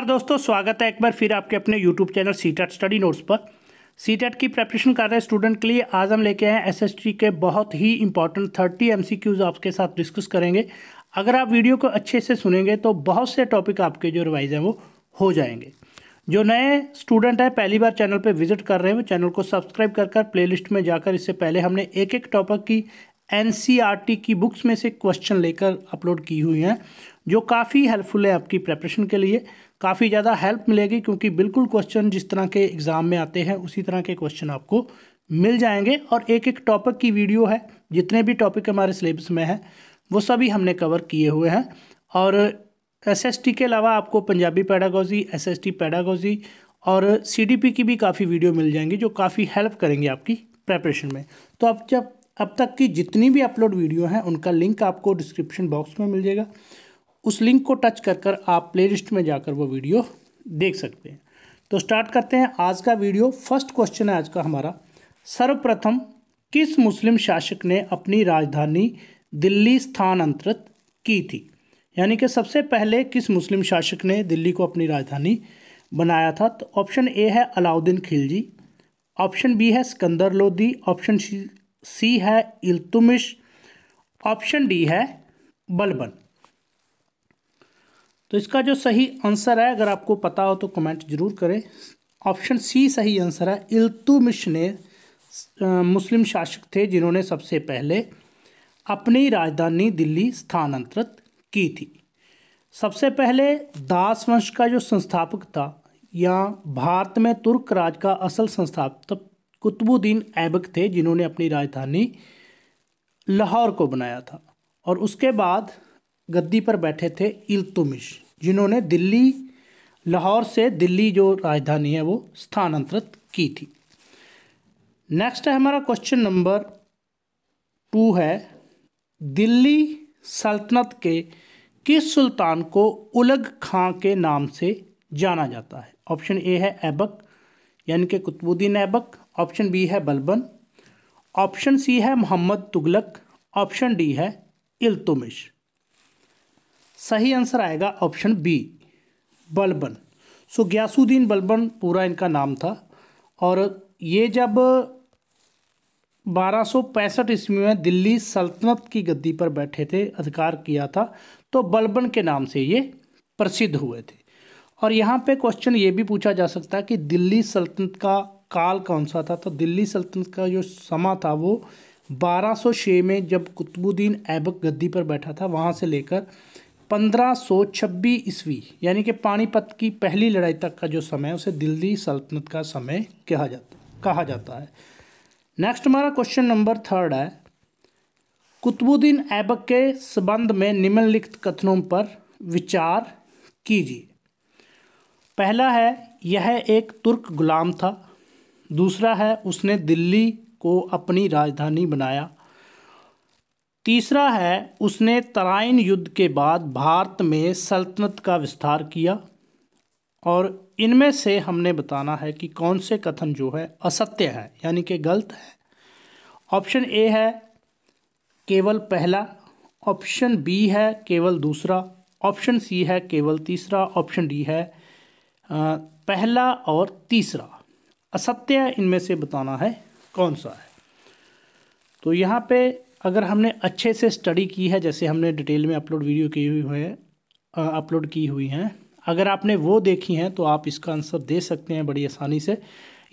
नमस्कार दोस्तों, स्वागत है एक बार फिर आपके अपने YouTube channel CTET study notes पर। सीटेट की प्रिपरेशन कर रहे स्टूडेंट के लिए आज हम लेके आए हैं एसएसटी के बहुत ही इंपॉर्टेंट 30 एमसीक्यूज आपके साथ डिस्कस करेंगे। अगर आप वीडियो को अच्छे से सुनेंगे तो बहुत से टॉपिक आपके जो रिवाइज हैं वो हो जाएंगे। जो नए स्टूडेंट हैं पहली बार चैनल पर विजिट कर रहे हैं वो चैनल को सब्सक्राइब कर प्लेलिस्ट में जाकर इससे पहले हमने एक एक टॉपिक की एनसीईआरटी की बुक्स में से क्वेश्चन लेकर अपलोड की हुई हैं, जो काफ़ी हेल्पफुल है आपकी प्रिपरेशन के लिए। काफ़ी ज़्यादा हेल्प मिलेगी क्योंकि बिल्कुल क्वेश्चन जिस तरह के एग्ज़ाम में आते हैं उसी तरह के क्वेश्चन आपको मिल जाएंगे। और एक एक टॉपिक की वीडियो है, जितने भी टॉपिक हमारे सिलेबस में हैं वो सभी हमने कवर किए हुए हैं। और एसएसटी के अलावा आपको पंजाबी पेडागोजी, एसएसटी पेडागोजी और सीडीपी की भी काफ़ी वीडियो मिल जाएंगी जो काफ़ी हेल्प करेंगे आपकी प्रिपरेशन में। तो अब तक की जितनी भी अपलोड वीडियो हैं उनका लिंक आपको डिस्क्रिप्शन बॉक्स में मिल जाएगा। उस लिंक को टच कर आप प्लेलिस्ट में जाकर वो वीडियो देख सकते हैं। तो स्टार्ट करते हैं आज का वीडियो। फर्स्ट क्वेश्चन है आज का हमारा, सर्वप्रथम किस मुस्लिम शासक ने अपनी राजधानी दिल्ली स्थानांतरित की थी? यानी कि सबसे पहले किस मुस्लिम शासक ने दिल्ली को अपनी राजधानी बनाया था? तो ऑप्शन ए है अलाउद्दीन खिलजी, ऑप्शन बी है सिकंदर लोदी, ऑप्शन सी है इल्तुमिश, ऑप्शन डी है बलबन। तो इसका जो सही आंसर है, अगर आपको पता हो तो कमेंट जरूर करें। ऑप्शन सी सही आंसर है। इल्तुमिश ने मुस्लिम शासक थे जिन्होंने सबसे पहले अपनी राजधानी दिल्ली स्थानांतरित की थी। सबसे पहले दास वंश का जो संस्थापक था या भारत में तुर्क राज का असल संस्थापक कुतुबुद्दीन ऐबक थे जिन्होंने अपनी राजधानी लाहौर को बनाया था। और उसके बाद गद्दी पर बैठे थे इल्तुमिश, जिन्होंने दिल्ली, लाहौर से दिल्ली जो राजधानी है वो स्थानांतरित की थी। नेक्स्ट है हमारा क्वेश्चन नंबर 2 है, दिल्ली सल्तनत के किस सुल्तान को उलग खां के नाम से जाना जाता है? ऑप्शन ए है ऐबक यानी कि कुतुबुद्दीन ऐबक, ऑप्शन बी है बलबन, ऑप्शन सी है मोहम्मद तुगलक, ऑप्शन डी है इल्तुमिश। सही आंसर आएगा ऑप्शन बी, बलबन। सो गयासुद्दीन बलबन पूरा इनका नाम था। और ये जब 1265 ईस्वी में दिल्ली सल्तनत की गद्दी पर बैठे थे, अधिकार किया था, तो बलबन के नाम से ये प्रसिद्ध हुए थे। और यहाँ पे क्वेश्चन ये भी पूछा जा सकता है कि दिल्ली सल्तनत का काल कौन सा था? तो दिल्ली सल्तनत का जो समा था वो 1206 में जब कुतुबुद्दीन ऐबक गद्दी पर बैठा था, वहाँ से लेकर 1526 ईस्वी यानी कि पानीपत की पहली लड़ाई तक का जो समय है उसे दिल्ली सल्तनत का समय कहा जाता है। नेक्स्ट हमारा क्वेश्चन नंबर 3 है, कुतुबुद्दीन ऐबक के संबंध में निम्नलिखित कथनों पर विचार कीजिए। पहला है यह एक तुर्क गुलाम था, दूसरा है उसने दिल्ली को अपनी राजधानी बनाया, तीसरा है उसने तराइन युद्ध के बाद भारत में सल्तनत का विस्तार किया। और इनमें से हमने बताना है कि कौन से कथन जो है असत्य है यानी कि गलत है। ऑप्शन ए है केवल पहला, ऑप्शन बी है केवल दूसरा, ऑप्शन सी है केवल तीसरा, ऑप्शन डी है पहला और तीसरा। असत्य इनमें से बताना है कौन सा है। तो यहाँ पे अगर हमने अच्छे से स्टडी की है, जैसे हमने डिटेल में अपलोड की हुई हैं, अगर आपने वो देखी हैं तो आप इसका आंसर दे सकते हैं बड़ी आसानी से।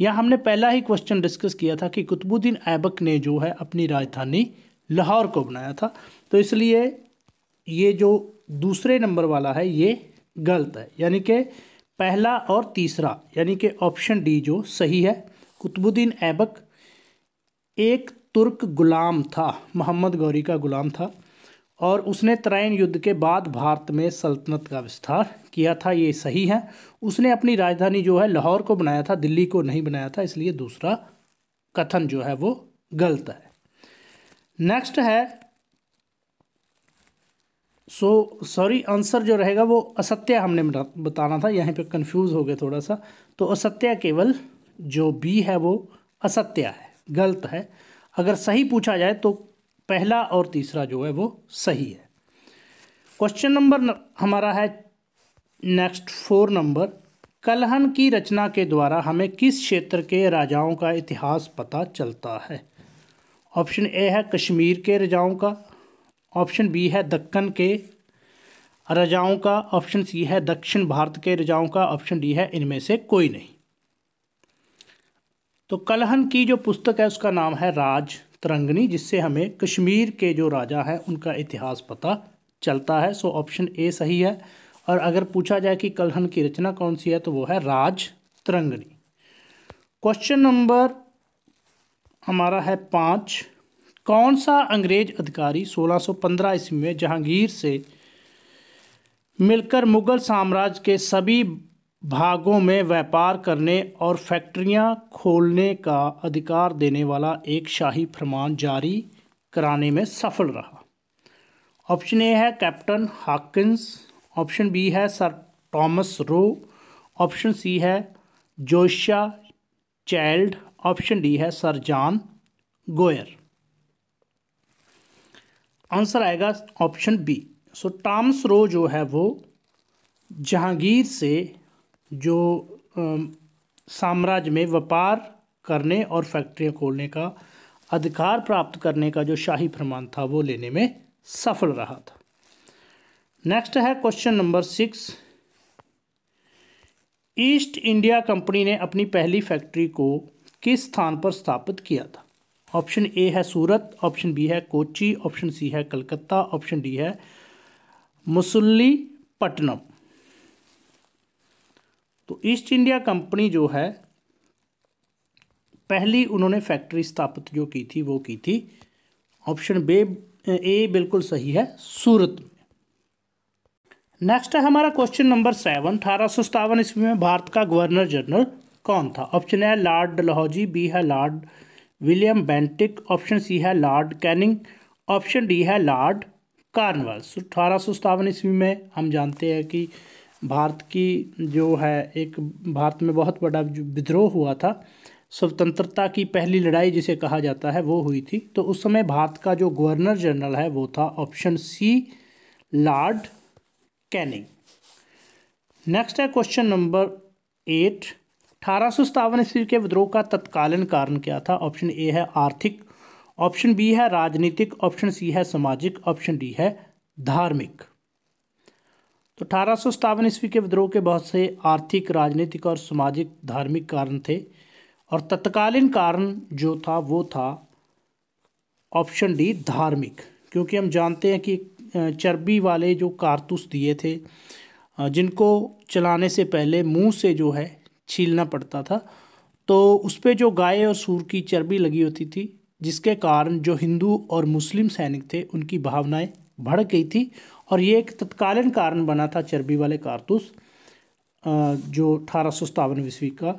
यहाँ हमने पहला ही क्वेश्चन डिस्कस किया था कि कुतुबुद्दीन ऐबक ने जो है अपनी राजधानी लाहौर को बनाया था, तो इसलिए ये जो दूसरे नंबर वाला है ये गलत है, यानी कि पहला और तीसरा, यानी कि ऑप्शन डी जो सही है। कुतुबुद्दीन ऐबक एक तुर्क गुलाम था, मोहम्मद गौरी का गुलाम था, और उसने तराइन युद्ध के बाद भारत में सल्तनत का विस्तार किया था, ये सही है। उसने अपनी राजधानी जो है लाहौर को बनाया था, दिल्ली को नहीं बनाया था, इसलिए दूसरा कथन जो है वो गलत है। नेक्स्ट है आंसर जो रहेगा वो असत्य हमने बताना था, यहाँ पे कंफ्यूज हो गए थोड़ा सा। तो असत्य केवल जो बी है वो असत्य है, गलत है। अगर सही पूछा जाए तो पहला और तीसरा जो है वो सही है। क्वेश्चन नंबर हमारा है नेक्स्ट 4 नंबर, कलहन की रचना के द्वारा हमें किस क्षेत्र के राजाओं का इतिहास पता चलता है? ऑप्शन ए है कश्मीर के राजाओं का, ऑप्शन बी है दक्कन के राजाओं का, ऑप्शन सी है दक्षिण भारत के राजाओं का, ऑप्शन डी है इनमें से कोई नहीं। तो कलहन की जो पुस्तक है उसका नाम है राज तरंगिणी, जिससे हमें कश्मीर के जो राजा हैं उनका इतिहास पता चलता है। सो ऑप्शन ए सही है। और अगर पूछा जाए कि कलहन की रचना कौन सी है तो वो है राज तरंगिणी। क्वेश्चन नंबर हमारा है 5, कौन सा अंग्रेज अधिकारी 1615 ईस्वी में जहांगीर से मिलकर मुगल साम्राज्य के सभी भागों में व्यापार करने और फैक्ट्रियां खोलने का अधिकार देने वाला एक शाही फरमान जारी कराने में सफल रहा? ऑप्शन ए है कैप्टन हॉकिंस, ऑप्शन बी है Sir Thomas Roe, option C है जोशिया चाइल्ड, ऑप्शन डी है सर जॉन गोयर। आंसर आएगा option B. So Thomas Roe जो है वो जहांगीर से जो साम्राज्य में व्यापार करने और फैक्ट्रियां खोलने का अधिकार प्राप्त करने का जो शाही फरमान था वो लेने में सफल रहा था। नेक्स्ट है question number 6, east India company ने अपनी पहली फैक्ट्री को किस स्थान पर स्थापित किया था? ऑप्शन ए है सूरत, ऑप्शन बी है कोच्चि, ऑप्शन सी है कलकत्ता, ऑप्शन डी है मसूलीपट्टनम। तो ईस्ट इंडिया कंपनी जो है पहली उन्होंने फैक्ट्री स्थापित जो की थी वो की थी ऑप्शन ए बिल्कुल सही है, सूरत में। नेक्स्ट है हमारा क्वेश्चन नंबर 7, 1857 ईस्वी में भारत का गवर्नर जनरल कौन था? ऑप्शन है लॉर्ड डलहौजी, बी है Lord William Bentinck, option C है लॉर्ड कैनिंग, ऑप्शन डी है लॉर्ड कॉर्नवालिस। 1857 ईस्वी में हम जानते हैं कि भारत की जो है एक भारत में बहुत बड़ा विद्रोह हुआ था, स्वतंत्रता की पहली लड़ाई जिसे कहा जाता है वो हुई थी। तो उस समय भारत का जो गवर्नर जनरल है वो था option C Lord Canning. Next है क्वेश्चन नंबर 8, 1857 ईस्वी के विद्रोह का तत्कालीन कारण क्या था? ऑप्शन ए है आर्थिक, ऑप्शन बी है राजनीतिक, ऑप्शन सी है सामाजिक, ऑप्शन डी है धार्मिक। तो 1857 ईस्वी के विद्रोह के बहुत से आर्थिक, राजनीतिक और सामाजिक धार्मिक कारण थे और तत्कालीन कारण जो था वो था ऑप्शन डी धार्मिक, क्योंकि हम जानते हैं कि चर्बी वाले जो कारतूस दिए थे जिनको चलाने से पहले मुंह से जो है छीलना पड़ता था, तो उस पर जो गाय और सूर की चर्बी लगी होती थी, जिसके कारण जो हिंदू और मुस्लिम सैनिक थे उनकी भावनाएं बढ़ गई थी और ये एक तत्कालीन कारण बना था चर्बी वाले कारतूस जो 1857 ईस्वी का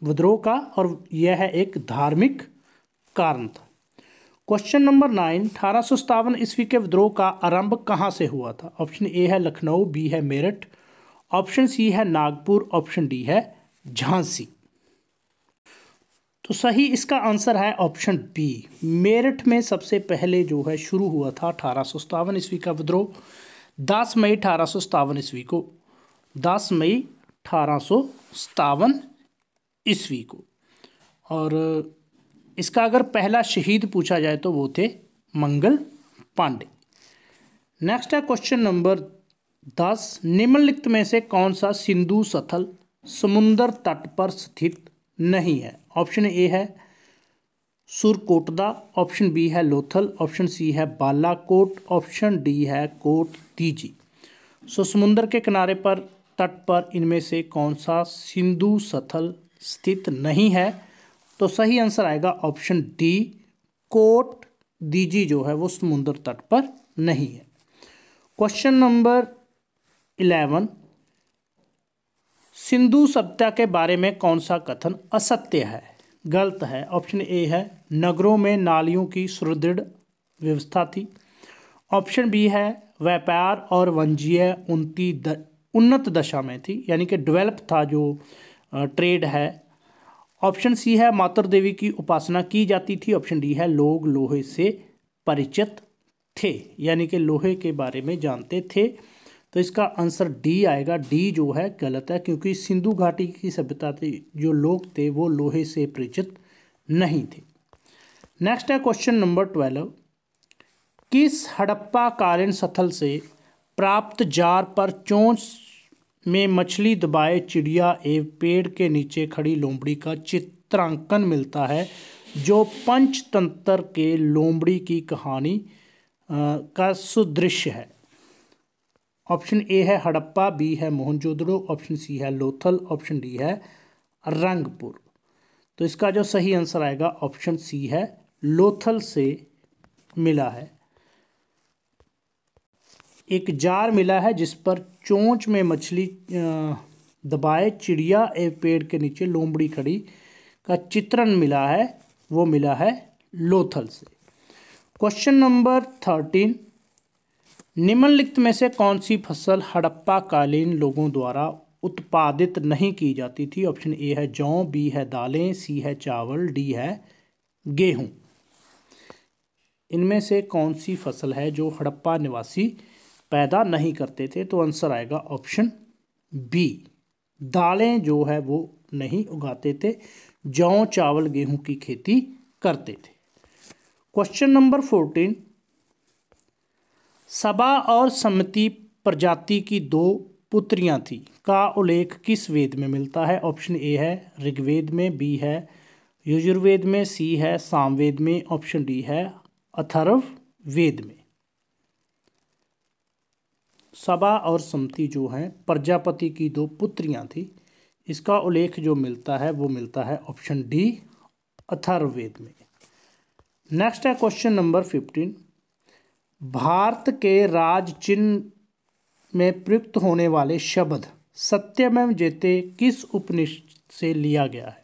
विद्रोह का, और यह है एक धार्मिक कारण था। क्वेश्चन नंबर 9, 1857 ईस्वी के विद्रोह का आरंभ कहाँ से हुआ था? ऑप्शन ए है लखनऊ, बी है मेरठ, ऑप्शन सी है नागपुर, ऑप्शन डी है झांसी। तो सही इसका आंसर है ऑप्शन बी, मेरठ में सबसे पहले जो है शुरू हुआ था 1857 ईस्वी का विद्रोह 10 मई 1857 ईस्वी को, 10 मई 1857 ईस्वी को। और इसका अगर पहला शहीद पूछा जाए तो वो थे मंगल पांडे। नेक्स्ट है क्वेश्चन नंबर 10, निम्नलिखित में से कौन सा सिंधु सतल समुद्र तट पर स्थित नहीं है? ऑप्शन ए है सुरकोटदा, ऑप्शन बी है लोथल, ऑप्शन सी है बालाकोट, ऑप्शन डी है कोट दीजी। सो समुद्र के किनारे पर तट पर इनमें से कौन सा सिंधु सतल स्थित नहीं है? तो सही आंसर आएगा ऑप्शन डी, कोट दीजी जो है वो समुद्र तट पर नहीं है। क्वेश्चन नंबर 11, सिंधु सभ्यता के बारे में कौन सा कथन असत्य है, गलत है? ऑप्शन ए है नगरों में नालियों की सुदृढ़ व्यवस्था थी, ऑप्शन बी है व्यापार और वाणिज्य उन्नत दशा में थी, यानी कि डेवलप था जो ट्रेड है, ऑप्शन सी है मातर देवी की उपासना की जाती थी, ऑप्शन डी है लोग लोहे से परिचित थे, यानी कि लोहे के बारे में जानते थे। तो इसका आंसर डी आएगा। डी जो है गलत है, क्योंकि सिंधु घाटी की सभ्यता थे, जो लोग थे वो लोहे से परिचित नहीं थे। नेक्स्ट है क्वेश्चन नंबर 12। किस हड़प्पा कालीन स्थल से प्राप्त जार पर चोंच में मछली दबाए चिड़िया एवं पेड़ के नीचे खड़ी लोमड़ी का चित्रांकन मिलता है, जो पंचतंत्र के लोमड़ी की कहानी का सुदृश्य है? ऑप्शन ए है हड़प्पा, बी है मोहनजोदड़ो, ऑप्शन सी है लोथल, ऑप्शन डी है रंगपुर। तो इसका जो सही आंसर आएगा ऑप्शन सी है, लोथल से मिला है। एक जार मिला है जिस पर चोंच में मछली दबाए चिड़िया एवं पेड़ के नीचे लोमड़ी खड़ी का चित्रण मिला है, वो मिला है लोथल से। Question number 13। निम्नलिखित में से कौन सी फसल हड़प्पा कालीन लोगों द्वारा उत्पादित नहीं की जाती थी? ऑप्शन ए है जौ, बी है दालें, सी है चावल, डी है गेहूं। इनमें से कौन सी फसल है जो हड़प्पा निवासी पैदा नहीं करते थे? तो आंसर आएगा ऑप्शन बी, दालें जो है वो नहीं उगाते थे, जौ चावल गेहूं की खेती करते थे। Question number 14। सबा और सम्मति प्रजाति की दो पुत्रियां थी का उल्लेख किस वेद में मिलता है? ऑप्शन ए है ऋग्वेद में, बी है यजुर्वेद में, सी है सामवेद में, ऑप्शन डी है अथर्ववेद में। सबा और सम्मति जो हैं प्रजापति की दो पुत्रियां थी, इसका उल्लेख जो मिलता है वो मिलता है ऑप्शन डी अथर्ववेद में। नेक्स्ट है क्वेश्चन नंबर 15। भारत के राज चिन्ह में प्रयुक्त होने वाले शब्द सत्यमेव जयते किस उपनिषद से लिया गया है?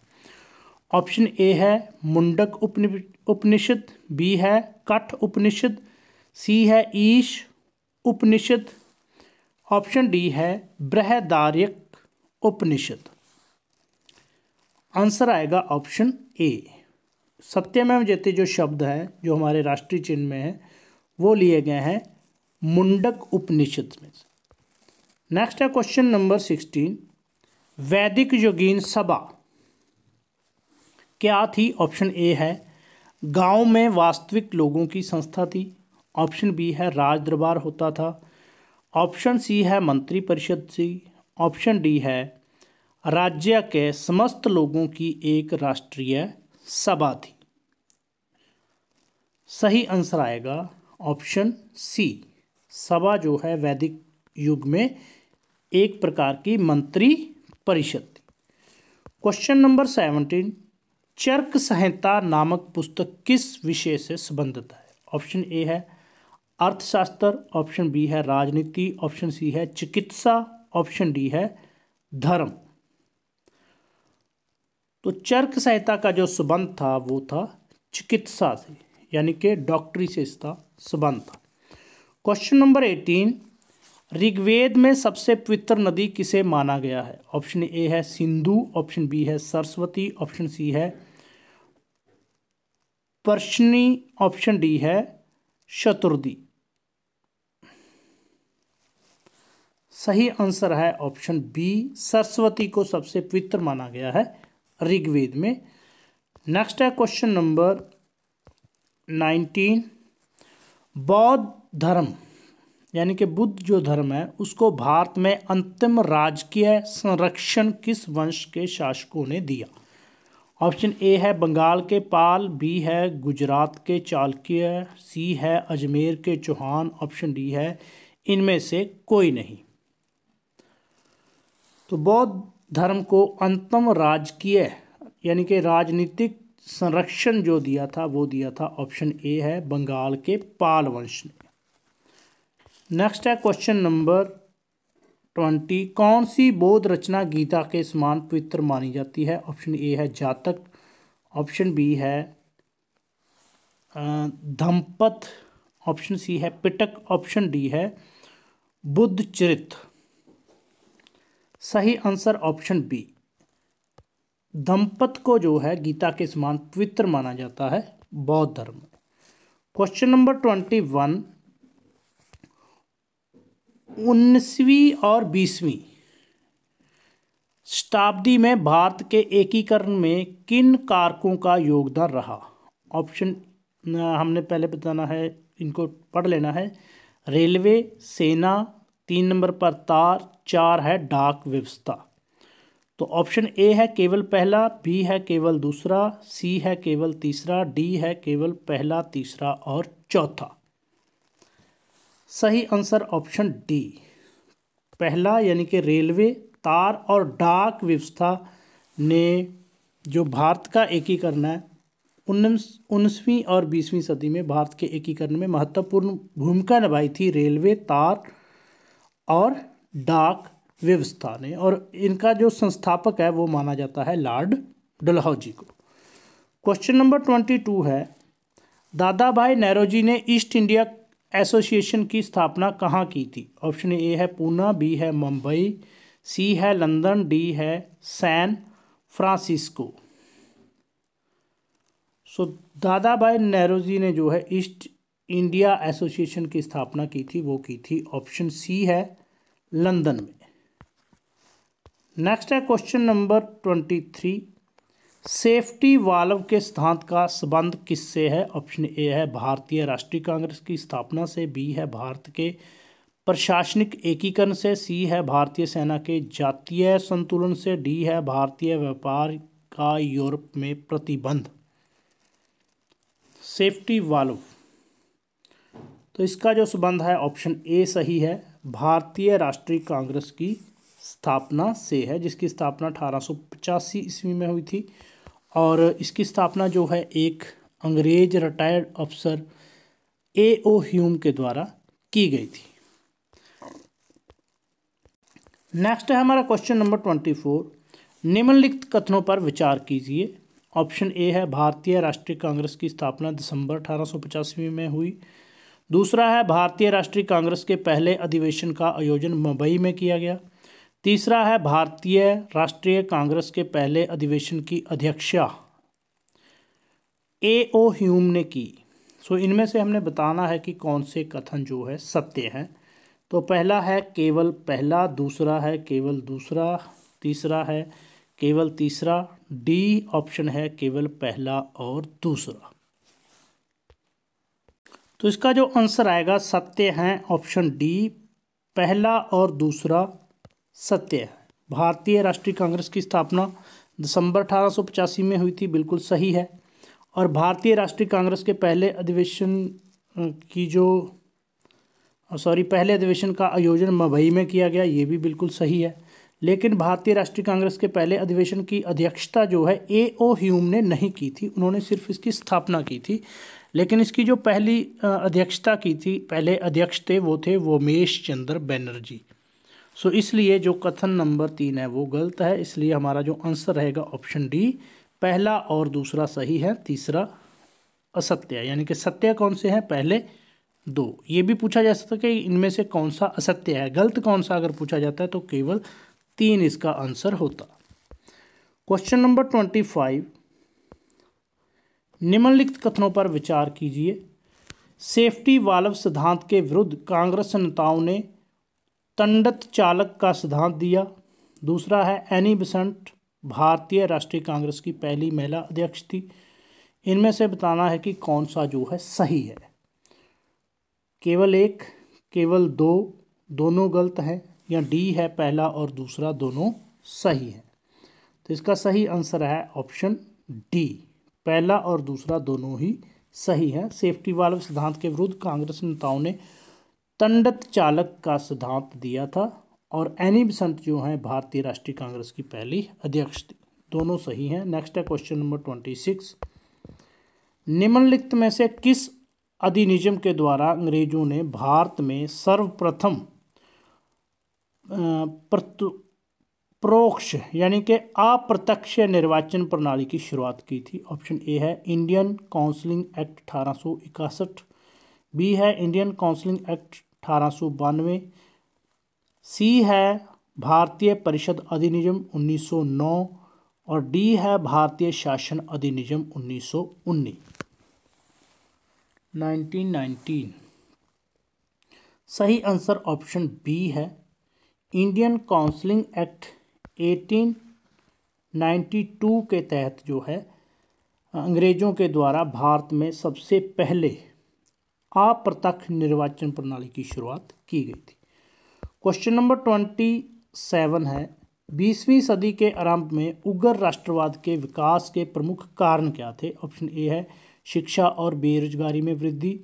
ऑप्शन ए है मुंडक उपनिषद, बी है कठ उपनिषद, सी है ईश उपनिषद, ऑप्शन डी है बृहदारण्यक उपनिषद। आंसर आएगा ऑप्शन ए, सत्यमेव जयते जो शब्द है जो हमारे राष्ट्रीय चिन्ह में है वो लिए गए हैं मुंडक उपनिषद में। नेक्स्ट है क्वेश्चन नंबर 16। वैदिक योगीन सभा क्या थी? ऑप्शन ए है गांव में वास्तविक लोगों की संस्था थी, ऑप्शन बी है राज दरबार होता था, ऑप्शन सी है मंत्री परिषद थी, ऑप्शन डी है राज्य के समस्त लोगों की एक राष्ट्रीय सभा थी। सही आंसर आएगा ऑप्शन सी, सभा जो है वैदिक युग में एक प्रकार की मंत्री परिषद थी। Question number 17। चरक संहिता नामक पुस्तक किस विषय से संबंधित है? ऑप्शन ए है अर्थशास्त्र, ऑप्शन बी है राजनीति, ऑप्शन सी है चिकित्सा, ऑप्शन डी है धर्म। तो चरक संहिता का जो संबंध था वो था चिकित्सा से, यानी कि डॉक्टरी से इसका संबंध था। Question number 18। ऋग्वेद में सबसे पवित्र नदी किसे माना गया है? ऑप्शन ए है सिंधु, ऑप्शन बी है सरस्वती, ऑप्शन सी है पर्शनी, ऑप्शन डी है शतुर्दी। सही आंसर है ऑप्शन बी, सरस्वती को सबसे पवित्र माना गया है ऋग्वेद में। नेक्स्ट है क्वेश्चन नंबर 19। बौद्ध धर्म यानी कि बुद्ध जो धर्म है उसको भारत में अंतिम राजकीय संरक्षण किस वंश के शासकों ने दिया? ऑप्शन ए है बंगाल के पाल, बी है गुजरात के चालुक्य, सी है अजमेर के चौहान, ऑप्शन डी है इनमें से कोई नहीं। तो बौद्ध धर्म को अंतिम राजकीय यानी कि राजनीतिक संरक्षण जो दिया था वो दिया था ऑप्शन ए है बंगाल के पाल वंश ने। नेक्स्ट है क्वेश्चन नंबर 20। कौन सी बौद्ध रचना गीता के समान पवित्र मानी जाती है? ऑप्शन ए है जातक, ऑप्शन बी है धम्मपद, ऑप्शन सी है पिटक, ऑप्शन डी है बुद्ध चरित। सही आंसर ऑप्शन बी, धम्मपद को जो है गीता के समान पवित्र माना जाता है बौद्ध धर्म में। Question number 21। 19वीं और 20वीं शताब्दी में भारत के एकीकरण में किन कारकों का योगदान रहा? ऑप्शन हमने पहले बताना है, इनको पढ़ लेना है। रेलवे, सेना, 3 नंबर पर तार, 4 है डाक व्यवस्था। तो ऑप्शन ए है केवल पहला, बी है केवल दूसरा, सी है केवल तीसरा, डी है केवल पहला, तीसरा और चौथा। सही आंसर ऑप्शन डी, पहला, यानी कि रेलवे, तार और डाक व्यवस्था ने जो भारत का एकीकरण है 19वीं और 20वीं सदी में भारत के एकीकरण में महत्वपूर्ण भूमिका निभाई थी रेलवे, तार और डाक व्यवस्था ने। और इनका जो संस्थापक है वो माना जाता है लॉर्ड डलहौजी को। क्वेश्चन नंबर 22 है, दादा भाई नौरोजी ने ईस्ट इंडिया एसोसिएशन की स्थापना कहाँ की थी? ऑप्शन ए है पूना, बी है मुंबई, सी है लंदन, डी है सैन फ्रांसिस्को। सो दादा भाई नौरोजी ने जो है ईस्ट इंडिया एसोसिएशन की स्थापना की थी, वो की थी ऑप्शन सी है लंदन में। नेक्स्ट है क्वेश्चन नंबर 23, सेफ्टी वाल्व के सिद्धांत का संबंध किससे है? ऑप्शन ए है भारतीय राष्ट्रीय कांग्रेस की स्थापना से, बी है भारत के प्रशासनिक एकीकरण से, सी है भारतीय सेना के जातीय संतुलन से, डी है भारतीय व्यापार का यूरोप में प्रतिबंध। सेफ्टी वाल्व, तो इसका जो संबंध है ऑप्शन ए सही है, भारतीय राष्ट्रीय कांग्रेस की स्थापना से है, जिसकी स्थापना 1885 ईस्वी में हुई थी। और इसकी स्थापना जो है एक अंग्रेज रिटायर्ड अफसर A.O. ह्यूम के द्वारा की गई थी। नेक्स्ट है हमारा क्वेश्चन नंबर 24, निम्नलिखित कथनों पर विचार कीजिए। ऑप्शन ए है भारतीय राष्ट्रीय कांग्रेस की स्थापना दिसंबर 1885 में हुई। दूसरा है भारतीय राष्ट्रीय कांग्रेस के पहले अधिवेशन का आयोजन मुंबई में किया गया। तीसरा है भारतीय राष्ट्रीय कांग्रेस के पहले अधिवेशन की अध्यक्षता A.O. ह्यूम ने की। सो इनमें से हमने बताना है कि कौन से कथन जो है सत्य हैं। तो पहला है केवल पहला, दूसरा है केवल दूसरा, तीसरा है केवल तीसरा, डी ऑप्शन है केवल पहला और दूसरा। तो इसका जो आंसर आएगा सत्य है ऑप्शन डी, पहला और दूसरा सत्य है। भारतीय राष्ट्रीय कांग्रेस की स्थापना दिसंबर 1885 में हुई थी, बिल्कुल सही है। और भारतीय राष्ट्रीय कांग्रेस के पहले अधिवेशन पहले अधिवेशन का आयोजन मुंबई में किया गया, ये भी बिल्कुल सही है। लेकिन भारतीय राष्ट्रीय कांग्रेस के पहले अधिवेशन की अध्यक्षता जो है A.O. ह्यूम ने नहीं की थी, उन्होंने सिर्फ इसकी स्थापना की थी। लेकिन इसकी जो पहली अध्यक्षता की थी, पहले अध्यक्ष थे वो थे उमेश चंद्र बनर्जी। सो इसलिए जो कथन नंबर 3 है वो गलत है, इसलिए हमारा जो आंसर रहेगा ऑप्शन डी, पहला और दूसरा सही है, तीसरा असत्य है। यानी कि सत्य कौन से हैं? पहले दो। ये भी पूछा जा सकता है कि इनमें से कौन सा असत्य है, गलत कौन सा अगर पूछा जाता है तो केवल 3 इसका आंसर होता। क्वेश्चन नंबर 25, निम्नलिखित कथनों पर विचार कीजिए। सेफ्टी वाल्व सिद्धांत के विरुद्ध कांग्रेस नेताओं ने तंडत चालक का सिद्धांत दिया। दूसरा है एनी बेसेंट भारतीय राष्ट्रीय कांग्रेस की पहली महिला अध्यक्ष थी। इनमें से बताना है कि कौन सा जो है सही है। केवल एक, केवल दो, दोनों गलत हैं, या डी है पहला और दूसरा दोनों सही है। तो इसका सही आंसर है ऑप्शन डी, पहला और दूसरा दोनों ही सही है। सेफ्टी वाल्व सिद्धांत के विरुद्ध कांग्रेस नेताओं ने तंडत चालक का सिद्धांत दिया था और एनी बेसेंट जो है भारतीय राष्ट्रीय कांग्रेस की पहली अध्यक्ष थी, दोनों सही हैं। नेक्स्ट है क्वेश्चन नंबर 26, निम्नलिखित में से किस अधिनियम के द्वारा अंग्रेजों ने भारत में सर्वप्रथम परोक्ष यानी कि अप्रत्यक्ष निर्वाचन प्रणाली की शुरुआत की थी? ऑप्शन ए है इंडियन काउंसिलिंग एक्ट 1861, बी है इंडियन काउंसिलिंग एक्ट 1892, सी है भारतीय परिषद अधिनियम 1909 और डी है भारतीय शासन अधिनियम 1919। सही आंसर ऑप्शन बी है। इंडियन काउंसलिंग एक्ट 1892 के तहत जो है अंग्रेज़ों के द्वारा भारत में सबसे पहले अप्रत्यक्ष निर्वाचन प्रणाली की शुरुआत की गई थी। क्वेश्चन नंबर 27 है, 20वीं सदी के आरंभ में उग्र राष्ट्रवाद के विकास के प्रमुख कारण क्या थे? ऑप्शन ए है शिक्षा और बेरोजगारी में वृद्धि,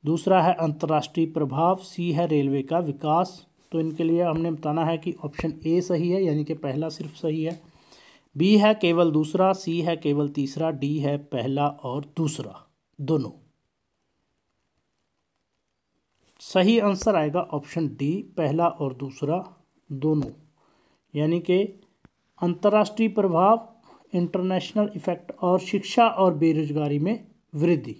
दूसरा है अंतर्राष्ट्रीय प्रभाव, सी है रेलवे का विकास। तो इनके लिए हमने बताना है कि ऑप्शन ए सही है, यानी कि पहला सिर्फ सही है, बी है केवल दूसरा, सी है केवल तीसरा, डी है पहला और दूसरा दोनों। सही आंसर आएगा ऑप्शन डी, पहला और दूसरा दोनों, यानी कि अंतर्राष्ट्रीय प्रभाव, इंटरनेशनल इफेक्ट और शिक्षा और बेरोजगारी में वृद्धि,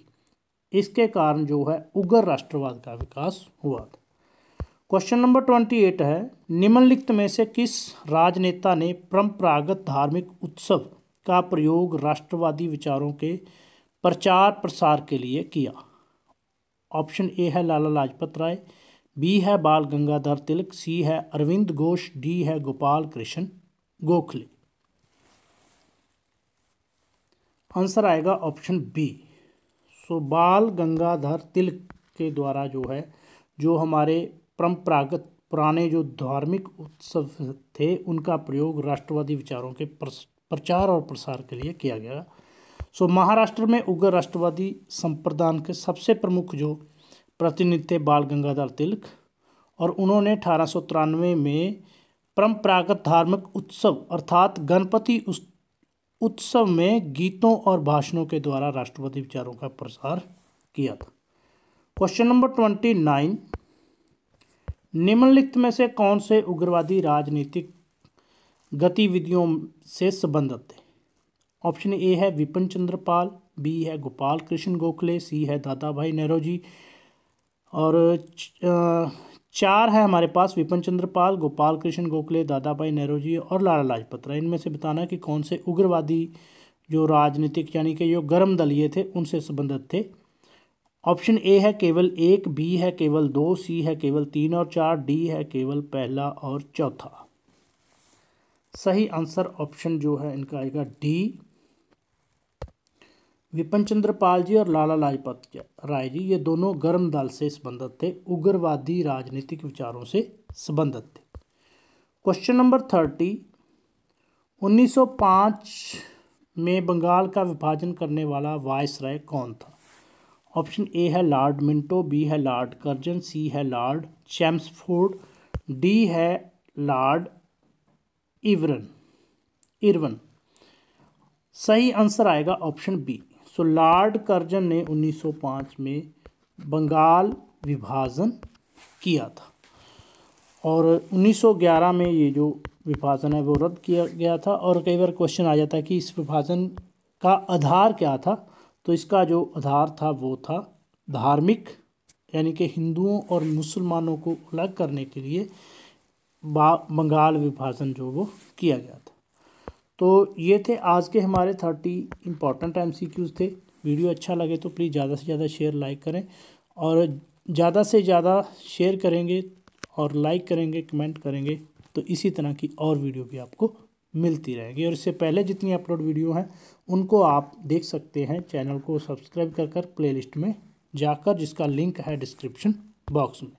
इसके कारण जो है उग्र राष्ट्रवाद का विकास हुआ था। क्वेश्चन नंबर 28 है, निम्नलिखित में से किस राजनेता ने परंपरागत धार्मिक उत्सव का प्रयोग राष्ट्रवादी विचारों के प्रचार प्रसार के लिए किया? ऑप्शन ए है लाला लाजपत राय, बी है बाल गंगाधर तिलक, सी है अरविंद घोष, डी है गोपाल कृष्ण गोखले। आंसर आएगा ऑप्शन बी। सो बाल गंगाधर तिलक के द्वारा जो है, जो हमारे परंपरागत पुराने जो धार्मिक उत्सव थे उनका प्रयोग राष्ट्रवादी विचारों के प्रचार और प्रसार के लिए किया गया। सो महाराष्ट्र में उग्र राष्ट्रवादी संप्रदाय के सबसे प्रमुख जो प्रतिनिधि थे बाल गंगाधर तिलक, और उन्होंने 1893 में परंपरागत धार्मिक उत्सव अर्थात गणपति उत्सव में गीतों और भाषणों के द्वारा राष्ट्रवादी विचारों का प्रसार किया था। क्वेश्चन नंबर 29, निम्नलिखित में से कौन से उग्रवादी राजनीतिक गतिविधियों से संबंधित थे? ऑप्शन ए है विपिन चंद्र पाल, बी है गोपाल कृष्ण गोखले, सी है दादा भाई नौरोजी, और 4 है हमारे पास विपिन चंद्र पाल, गोपाल कृष्ण गोखले, दादा भाई नौरोजी और लाला लाजपत राय। इनमें से बताना कि कौन से उग्रवादी जो राजनीतिक यानी कि जो गर्म दलीय थे उनसे संबंधित थे। ऑप्शन ए है केवल 1, बी है केवल 2, सी है केवल 3 और 4, डी है केवल पहला और चौथा। सही आंसर ऑप्शन जो है इनका आएगा डी, विपिन चंद्र पाल जी और लाला लाजपत राय जी, ये दोनों गर्म दल से संबंधित थे, उग्रवादी राजनीतिक विचारों से संबंधित थे। क्वेश्चन नंबर 30, 1905 में बंगाल का विभाजन करने वाला वायसराय कौन था? ऑप्शन ए है लॉर्ड मिंटो, बी है लॉर्ड कर्जन, सी है लॉर्ड चैम्सफोर्ड, डी है लॉर्ड इरविन। सही आंसर आएगा ऑप्शन बी। सो लॉर्ड कर्जन ने 1905 में बंगाल विभाजन किया था, और 1911 में ये जो विभाजन है वो रद्द किया गया था। और कई बार क्वेश्चन आ जाता है कि इस विभाजन का आधार क्या था, तो इसका जो आधार था वो था धार्मिक, यानी कि हिंदुओं और मुसलमानों को अलग करने के लिए बंगाल विभाजन जो वो किया गया था। तो ये थे आज के हमारे 30 इम्पॉर्टेंट MCQs थे। वीडियो अच्छा लगे तो प्लीज़ ज़्यादा से ज़्यादा शेयर लाइक करें, और ज़्यादा से ज़्यादा शेयर करेंगे और लाइक करेंगे, कमेंट करेंगे तो इसी तरह की और वीडियो भी आपको मिलती रहेगी। और इससे पहले जितनी अपलोड वीडियो हैं उनको आप देख सकते हैं चैनल को सब्सक्राइब कर प्लेलिस्ट में जाकर, जिसका लिंक है डिस्क्रिप्शन बॉक्स में।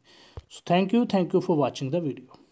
So thank you for watching the video.